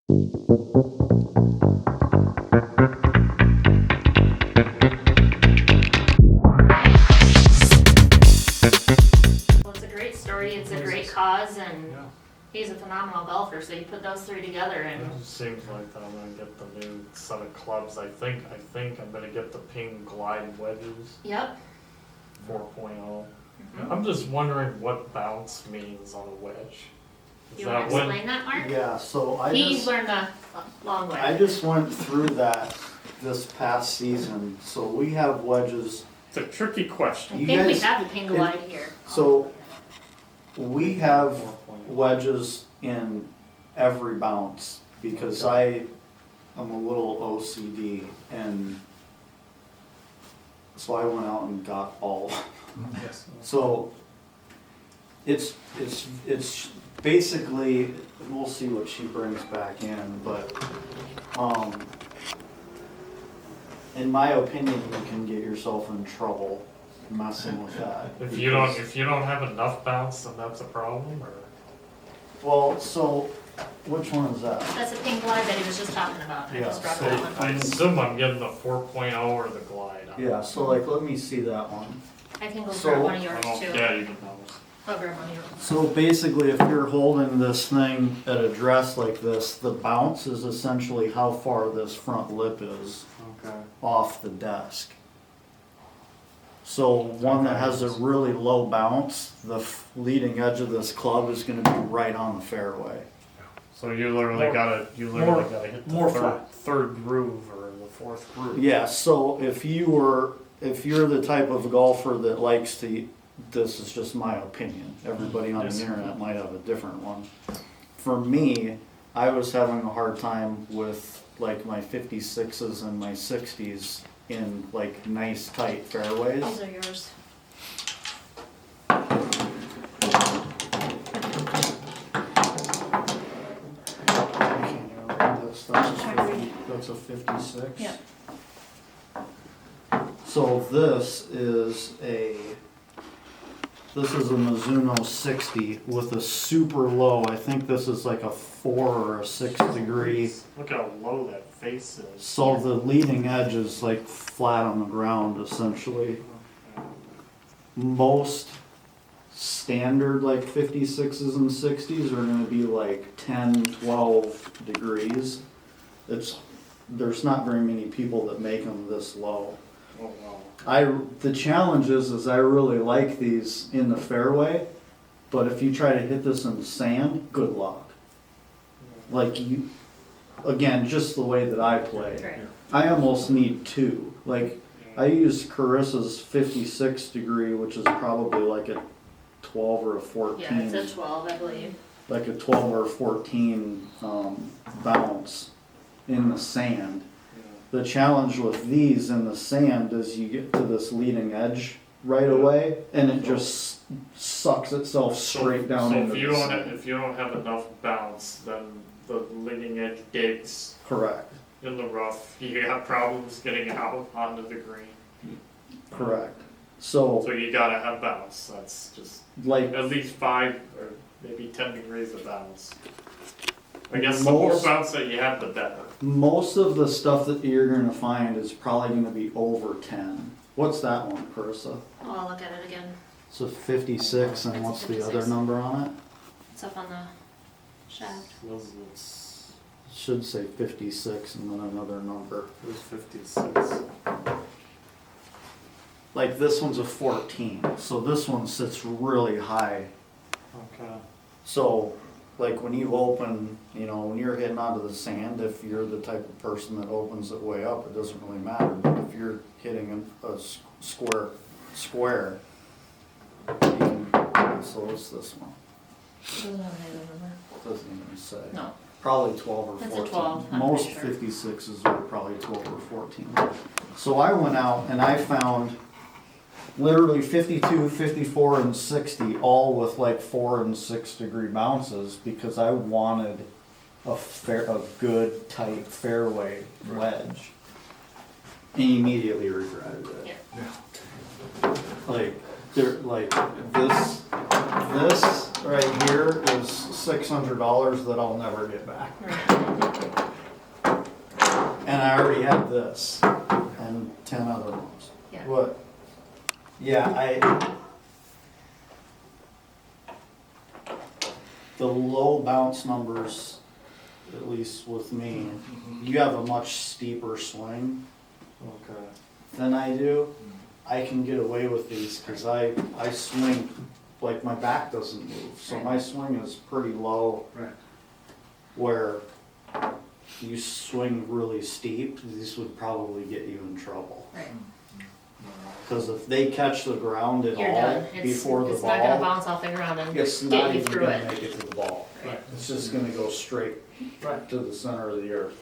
It's a great story, it's a great cause, and Yeah. he's a phenomenal golfer, so you put those three together and It seems like I'm gonna get the new set of clubs. I think I'm gonna get the ping glide wedges yep. 4.0. Mhm. I'm just wondering what bounce means on a wedge. Is You wanna that when, explain that, Mark? Yeah, so He's learned the long way. I just went through that this past season. So we have wedges. it's a tricky question. I you think we guys- have the ping glide here. So we have 4.0. wedges in every bounce because I'm a little OCD, and so I went out and got all. Yes. So it's basically, we'll see what she brings back in, but in my opinion, you can get yourself in trouble messing with that. If you don't have enough bounce, then that's a problem, or? Well, so which one is that? That's the ping glide that he was just talking about. I just Yeah, dropped so that one. I assume I'm getting the 4.0 or the glide. Yeah, so like, let me see that one. I can go So- grab one of I yours don't, too. yeah, you can know. I'll grab one of yours. So basically, if you're holding this thing at a dress like this, the bounce is essentially how far this front lip is Okay. off the desk. So one that has a really low bounce, the leading edge of this club is gonna be right on the fairway. So you literally More- gotta hit more the flat. third groove or the fourth groove. Yeah, so if you're the type of golfer that likes to, this is just my opinion, everybody on Yes. the internet might have a different one. For me, I was having a hard time with like my 56s and my 60s in like nice tight fairways. Those are yours. That's a 56. Yep. So this is a Mizuno 60 with a super low. I think this is like a 4 or a 6 degree. Look how low that face is. So the leading edge is like flat on the ground essentially. Most standard like 56s and 60s are going to be like 10, 12 degrees. There's not very many people that make them this low. Oh wow. The challenge is I really like these in the fairway, but if you try to hit this in the sand, good luck. Like you, again, just the way that I play, Right. I almost need two. Like I use Carissa's 56 degree, which is probably like a 12 or a 14. Yeah, it's a 12, I believe. Like a 12 or 14 bounce in the sand. The challenge with these in the sand is you get to this leading edge right away, and it just sucks itself straight down So into if you the don't sand. if you don't have enough bounce, then the leading edge digs Correct, in the rough. You have problems getting out onto the green. correct. So So, you gotta have bounce. That's just like, at least 5 or maybe 10 degrees of bounce. I guess the more Most- bounce that you have, the better. most of the stuff that you're gonna find is probably gonna be over 10. What's that one, Carissa? Oh, I'll look at it again. It's a 56, and It's a what's the 56. other number on it? It's up on the shaft. It's It should say 56 and then another number. 56. Like this one's a 14, so this one sits really high. Okay. So, like when you open, when you're hitting onto the sand, if you're the type of person that opens it way up, it doesn't really matter. But if you're hitting a square, you can, so what's this one? Doesn't have any other number. Doesn't even say. No. Probably 12 or That's a 14. 12, I'm Most pretty 56s are probably 12 or 14. So I went out and I found literally 52, 54, and 60, all with like 4 and 6 degree bounces because I wanted a good tight fairway wedge. And immediately regretted it. Yeah. Like this right here is $600 that I'll never get back. Right. And I already have this and 10 other ones. Yeah. What? Yeah, the low bounce numbers, at least with me, you have a much steeper swing Okay. than I do. I can get away with these because I swing, like my back doesn't move, so my swing is pretty low. Right. Where you swing really steep, these would probably get you in trouble. Right. Because if they catch the ground at You're all done. before the It's not gonna ball, bounce off the ground and it's get not you even through gonna it. make it to the ball. Right. It's just gonna go straight Right. to the center of the earth.